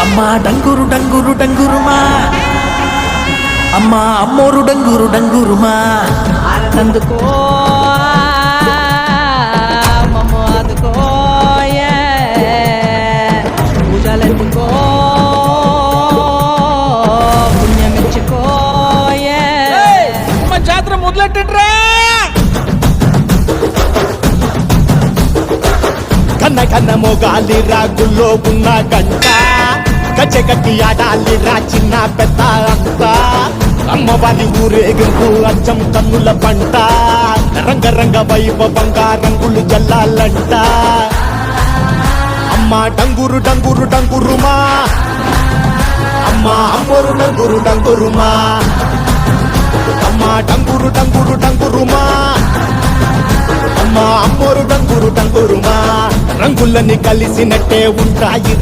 అమ్మా డంగురు డంగురు డంగురుమా, అమ్మా అమ్మోరు డంగురు డంగురుమా, అందుకో మమ్మ అందుకో పూజలెత్తుకో పుణ్యమిచ్చుకో మా జాతర మొదలెట్టండ్రా. కన్న కన్న మోగాలి రాగుల్లో ఉన్న గంట, గజ్జె గట్టి ఆడాలి రా చిన్న పెద్ద అంతా. అమ్మవారి ఊరేగింపు అచ్చం కన్నుల పంట, రంగరంగ వైభవంగా రంగులు జల్లాలంట. అమ్మ డంగురు డంగురు డంగురుమా, అమ్మ అమ్మోరు డంగురు డంగురుమా, అమ్మ డంగురు డంగురు డంగురుమా, అమ్మ అమ్మోరు డంగురు డంగురుమా. రంగులని కలిసినట్టే ఉంటాయి